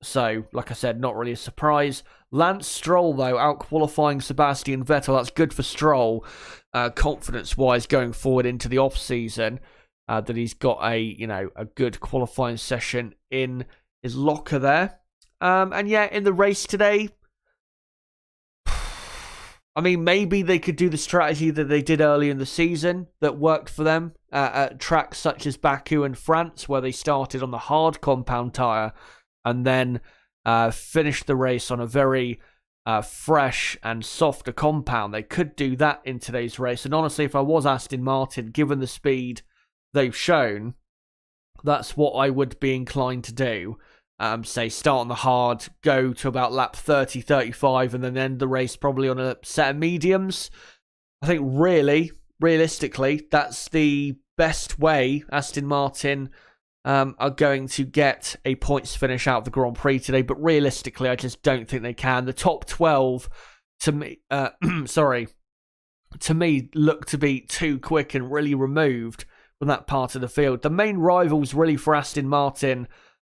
So, like I said, not really a surprise. Lance Stroll, though, out-qualifying Sebastian Vettel. That's good for Stroll, confidence-wise, going forward into the off-season. that he's got a good qualifying session in his locker there. And yeah, in the race today, I mean, maybe they could do the strategy that they did early in the season that worked for them at tracks such as Baku and France, where they started on the hard compound tyre and then finished the race on a very fresh and softer compound. They could do that in today's race. And honestly, if I was Aston Martin, given the speed they've shown, that's what I would be inclined to do. Say start on the hard, go to about lap 30, 35, and then end the race probably on a set of mediums. I think realistically, that's the best way Aston Martin are going to get a points finish out of the Grand Prix today. But realistically, I just don't think they can. The top 12, to me, to me, look to be too quick and really removed from that part of the field. The main rivals really for Aston Martin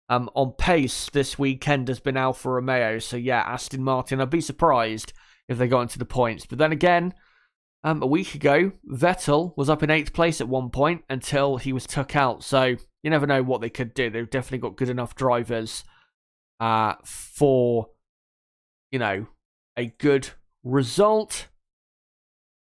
on pace this weekend has been Alfa Romeo. So yeah, Aston Martin, I'd be surprised if they got into the points. But then again, a week ago, Vettel was up in 8th place at one point until he was took out. So you never know what they could do. They've definitely got good enough drivers for, a good result.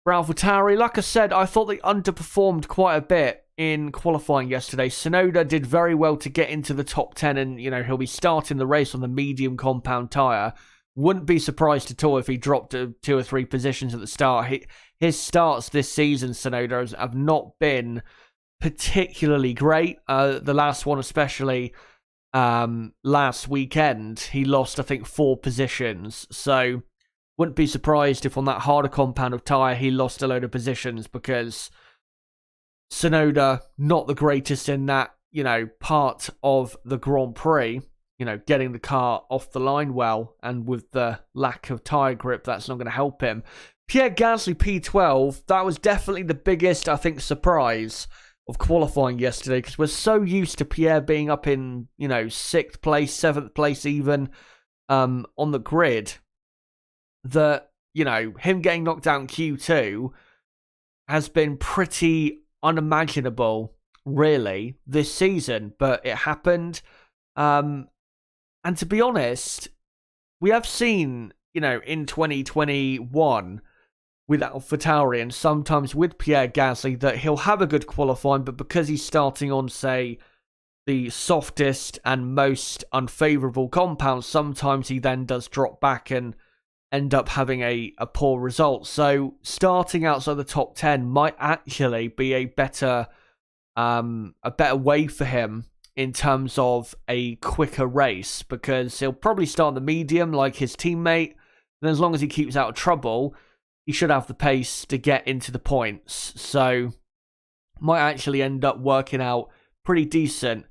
For AlphaTauri, like I said, I thought they underperformed quite a bit in qualifying yesterday. Tsunoda did very well to get into the top 10 and, he'll be starting the race on the medium compound tyre. Wouldn't be surprised at all if he dropped 2 or 3 positions at the start. His starts this season, Tsunoda, have not been particularly great. The last one especially, last weekend, he lost, I think, 4 positions. So wouldn't be surprised if on that harder compound of tyre he lost a load of positions, because Tsunoda, not the greatest in that, part of the Grand Prix, getting the car off the line well, and with the lack of tyre grip, that's not going to help him. Pierre Gasly P12, that was definitely the biggest, I think, surprise of qualifying yesterday, because we're so used to Pierre being up in, 6th place, 7th place even, on the grid, that, him getting knocked out in Q2 has been pretty unimaginable, really, this season, but it happened. And to be honest, we have seen, in 2021 with AlphaTauri and sometimes with Pierre Gasly that he'll have a good qualifying, but because he's starting on, say, the softest and most unfavourable compound, sometimes he then does drop back and end up having a poor result. So starting outside the top 10 might actually be a better way for him in terms of a quicker race, because he'll probably start on the medium like his teammate, and as long as he keeps out of trouble, he should have the pace to get into the points. So might actually end up working out pretty decent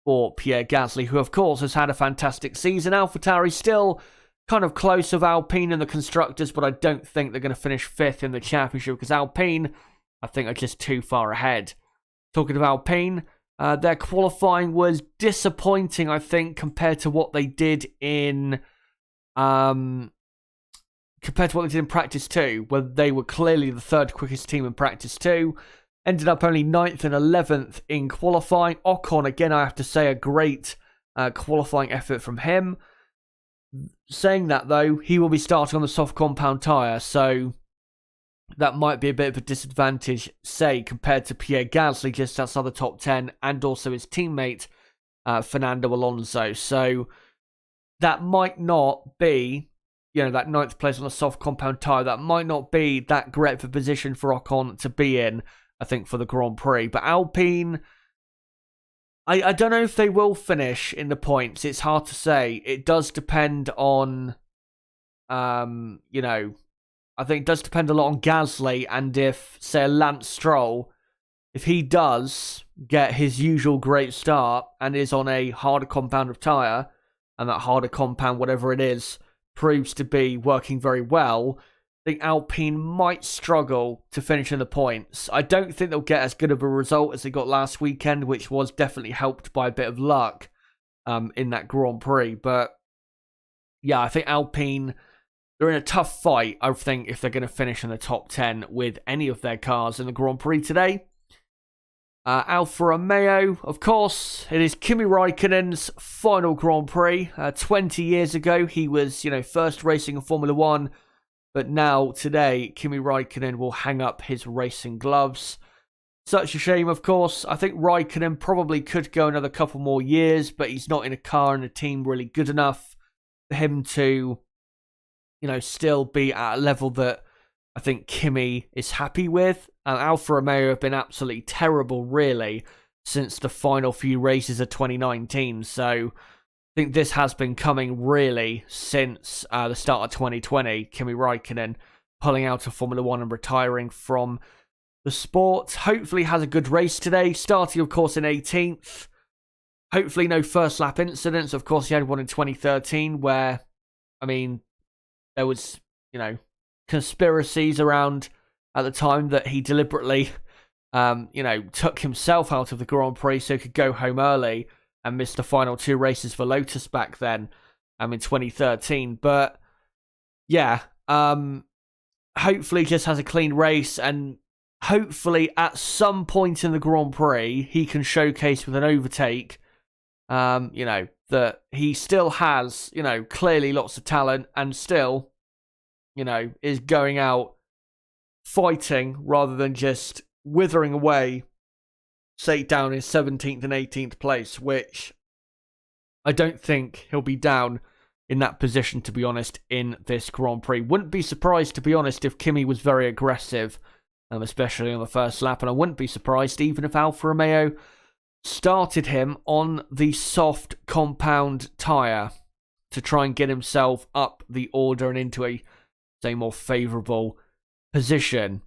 for Pierre Gasly, who of course has had a fantastic season. AlphaTauri still kind of close of Alpine in the constructors, but I don't think they're going to finish 5th in the championship, because Alpine, I think, are just too far ahead. Talking of Alpine, their qualifying was disappointing, I think, compared to what they did in practice 2, where they were clearly the 3rd quickest team in practice 2. Ended up only 9th and 11th in qualifying. Ocon, again, I have to say, a great qualifying effort from him. Saying that, though, he will be starting on the soft compound tyre, so that might be a bit of a disadvantage, say, compared to Pierre Gasly, just outside the top 10, and also his teammate, Fernando Alonso. So that might not be, that 9th place on the soft compound tyre, that might not be that great of a position for Ocon to be in, I think, for the Grand Prix. But Alpine, I don't know if they will finish in the points. It's hard to say. It does depend on, I think it does depend a lot on Gasly, and if, say, Lance Stroll, if he does get his usual great start and is on a harder compound of tyre, and that harder compound, whatever it is, proves to be working very well, I think Alpine might struggle to finish in the points. I don't think they'll get as good of a result as they got last weekend, which was definitely helped by a bit of luck in that Grand Prix. But yeah, I think Alpine, they're in a tough fight, I think, if they're going to finish in the top 10 with any of their cars in the Grand Prix today. Alfa Romeo, of course, it is Kimi Raikkonen's final Grand Prix. 20 years ago, he was, first racing in Formula 1. But now, today, Kimi Raikkonen will hang up his racing gloves. Such a shame, of course. I think Raikkonen probably could go another couple more years, but he's not in a car and a team really good enough for him to, still be at a level that I think Kimi is happy with. And Alfa Romeo have been absolutely terrible, really, since the final few races of 2019. So I think this has been coming, really, since the start of 2020. Kimi Raikkonen pulling out of Formula 1 and retiring from the sport. Hopefully has a good race today, starting, of course, in 18th. Hopefully no first lap incidents. Of course, he had one in 2013 where, there was, conspiracies around at the time that he deliberately, took himself out of the Grand Prix so he could go home early and miss the final 2 races for Lotus back then, in 2013. But, yeah, hopefully just has a clean race, and hopefully at some point in the Grand Prix, he can showcase with an overtake, that he still has, clearly lots of talent and still, is going out fighting rather than just withering away, say, down in 17th and 18th place, which I don't think he'll be down in that position, to be honest, in this Grand Prix. Wouldn't be surprised, to be honest, if Kimi was very aggressive, especially on the first lap, and I wouldn't be surprised even if Alfa Romeo started him on the soft compound tyre to try and get himself up the order and into a, say, more favourable position.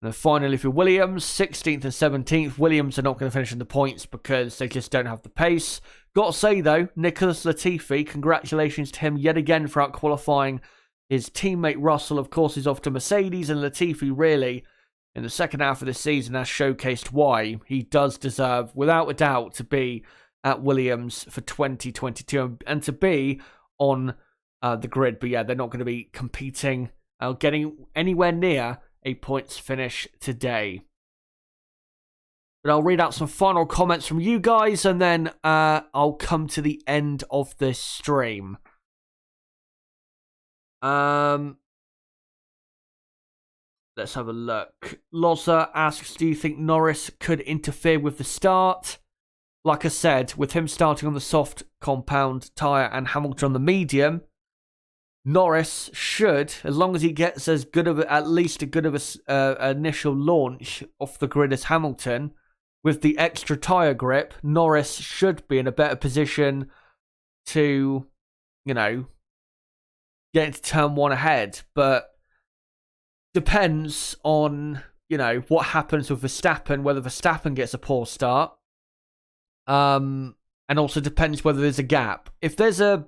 And then finally for Williams, 16th and 17th. Williams are not going to finish in the points because they just don't have the pace. Got to say, though, Nicholas Latifi, congratulations to him yet again for out qualifying his teammate Russell. Of course, he's off to Mercedes, and Latifi really, in the second half of the season, has showcased why he does deserve, without a doubt, to be at Williams for 2022 and to be on the grid. But yeah, they're not going to be competing, getting anywhere near a points finish today. But I'll read out some final comments from you guys, and then I'll come to the end of this stream. Let's have a look. Loza asks, do you think Norris could interfere with the start? Like I said, with him starting on the soft compound tyre and Hamilton on the medium, Norris should, as long as he gets as good of at least a good of a initial launch off the grid as Hamilton, with the extra tyre grip, Norris should be in a better position to, get into turn 1 ahead. But depends on, what happens with Verstappen, whether Verstappen gets a poor start. And also depends whether there's a gap. If there's a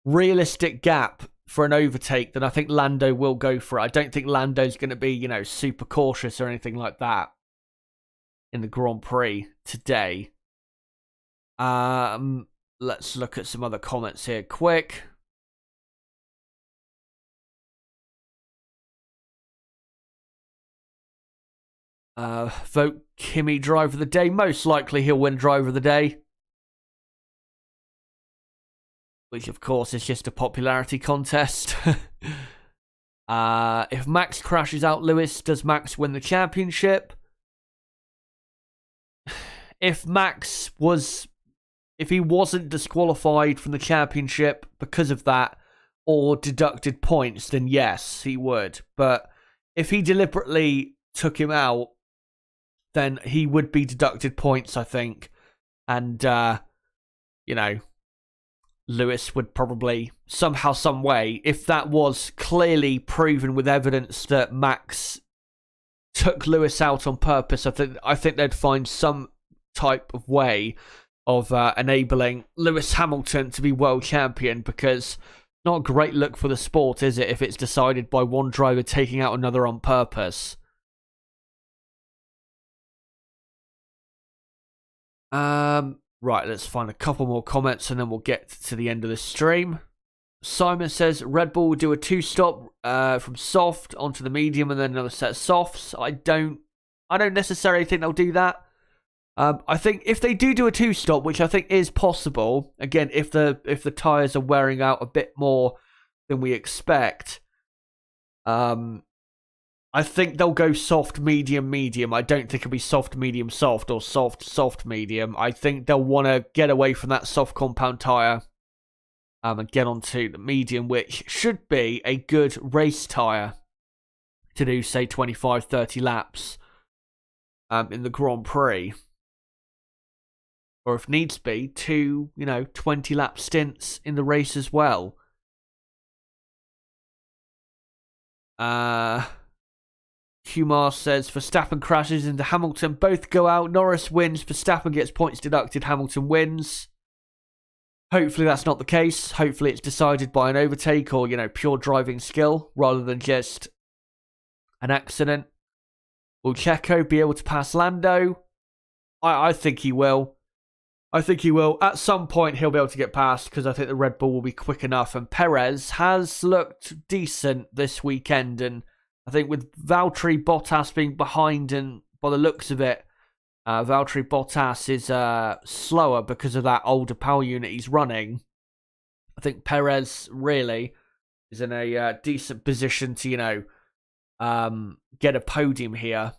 realistic gap for an overtake, then I think Lando will go for it. I don't think Lando's going to be, super cautious or anything like that in the Grand Prix today. Let's look at some other comments here quick. Vote Kimi driver of the day. Most likely he'll win driver of the day. Which, of course, is just a popularity contest. If Max crashes out Lewis, does Max win the championship? If he wasn't disqualified from the championship because of that, or deducted points, then yes, he would. But if he deliberately took him out, then he would be deducted points, I think. And, Lewis would probably, somehow, some way, if that was clearly proven with evidence that Max took Lewis out on purpose, I think they'd find some type of way of enabling Lewis Hamilton to be world champion, because not a great look for the sport, is it, if it's decided by one driver taking out another on purpose. Right, let's find a couple more comments and then we'll get to the end of the stream. Simon says Red Bull will do a 2-stop from soft onto the medium and then another set of softs. I don't necessarily think they'll do that. I think if they do a 2-stop, which I think is possible, again, if the tyres are wearing out a bit more than we expect, I think they'll go soft, medium, medium. I don't think it'll be soft, medium, soft, or soft, soft, medium. I think they'll want to get away from that soft compound tyre and get onto the medium, which should be a good race tyre to do, say, 25, 30 laps in the Grand Prix. Or if needs be, 2, 20-lap stints in the race as well. Kumar says, Verstappen crashes into Hamilton. Both go out. Norris wins. Verstappen gets points deducted. Hamilton wins. Hopefully that's not the case. Hopefully it's decided by an overtake or, pure driving skill rather than just an accident. Will Checo be able to pass Lando? I think he will. I think he will. At some point, he'll be able to get past because I think the Red Bull will be quick enough. And Perez has looked decent this weekend. And I think with Valtteri Bottas being behind, and by the looks of it, Valtteri Bottas is slower because of that older power unit he's running. I think Perez really is in a decent position to, get a podium here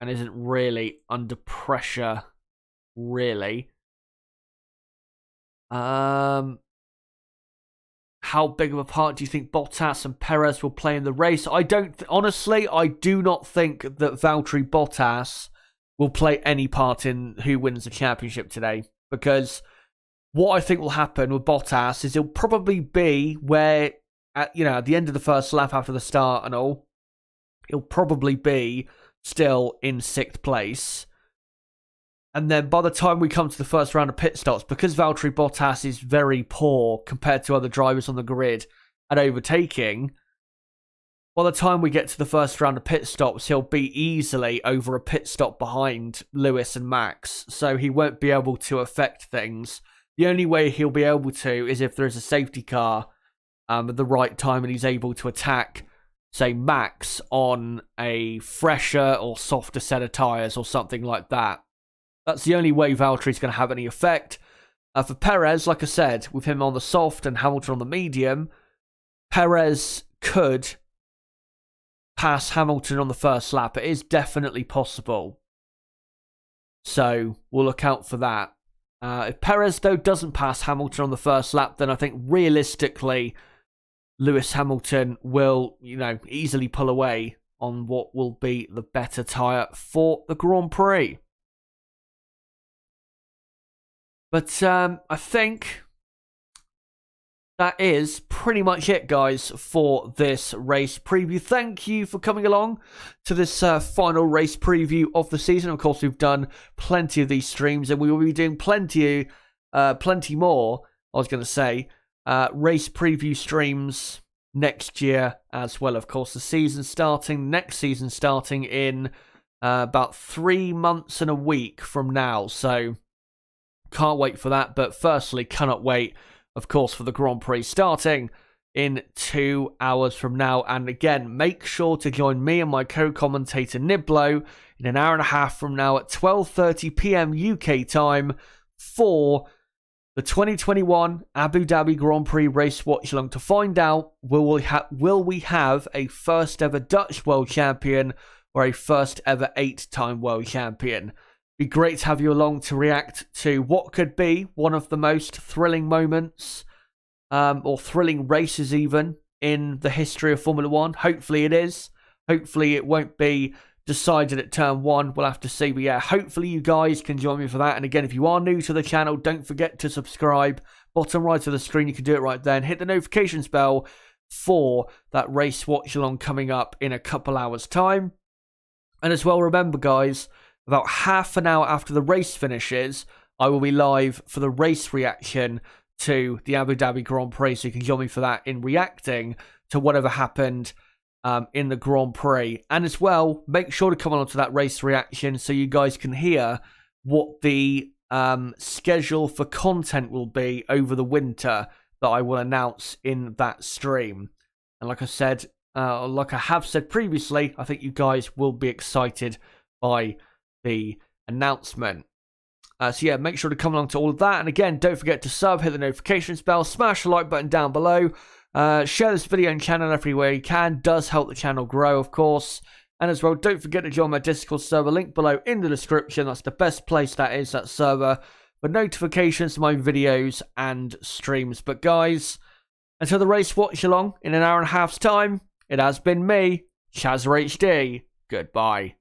and isn't really under pressure, really. How big of a part do you think Bottas and Perez will play in the race? Honestly, I do not think that Valtteri Bottas will play any part in who wins the championship today. Because what I think will happen with Bottas is he'll probably be where, at the end of the first lap after the start and all, he'll probably be still in 6th place. And then by the time we come to the first round of pit stops, because Valtteri Bottas is very poor compared to other drivers on the grid at overtaking, by the time we get to the first round of pit stops, he'll be easily over a pit stop behind Lewis and Max. So he won't be able to affect things. The only way he'll be able to is if there's a safety car at the right time and he's able to attack, say, Max on a fresher or softer set of tyres or something like that. That's the only way Valtteri's going to have any effect. For Perez, like I said, with him on the soft and Hamilton on the medium, Perez could pass Hamilton on the first lap. It is definitely possible. So we'll look out for that. If Perez, though, doesn't pass Hamilton on the first lap, then I think realistically Lewis Hamilton will, easily pull away on what will be the better tyre for the Grand Prix. But I think that is pretty much it, guys, for this race preview. Thank you for coming along to this final race preview of the season. Of course, we've done plenty of these streams, and we will be doing plenty more, race preview streams next year as well. Of course, next season starting in about 3 months and a week from now. So can't wait for that. But firstly, cannot wait, of course, for the Grand Prix starting in 2 hours from now. And again, make sure to join me and my co-commentator Niblo in an hour and a half from now at 12:30 p.m. UK time for the 2021 Abu Dhabi Grand Prix race watch along to find out will we have a first ever Dutch world champion or a first ever 8-time world champion. Be great to have you along to react to what could be one of the most thrilling moments or thrilling races even in the history of Formula One. Hopefully it is. Hopefully it won't be decided at turn 1. We'll have to see. But yeah, hopefully you guys can join me for that. And again, if you are new to the channel, don't forget to subscribe. Bottom right of the screen, you can do it right there. And hit the notifications bell for that race watch along coming up in a couple hours' time. And as well, remember, guys, about half an hour after the race finishes, I will be live for the race reaction to the Abu Dhabi Grand Prix. So you can join me for that in reacting to whatever happened in the Grand Prix. And as well, make sure to come on to that race reaction so you guys can hear what the schedule for content will be over the winter that I will announce in that stream. And like I said, like I have said previously, I think you guys will be excited by the announcement. So yeah, make sure to come along to all of that. And again, don't forget to sub, hit the notifications bell, smash the like button down below. Share this video and channel everywhere you can. Does help the channel grow, of course. And as well, don't forget to join my Discord server, link below in the description. That's the best place, that is, that server, for notifications to my videos and streams. But guys, until the race watch along in an hour and a half's time, it has been me, Chazza HD. Goodbye.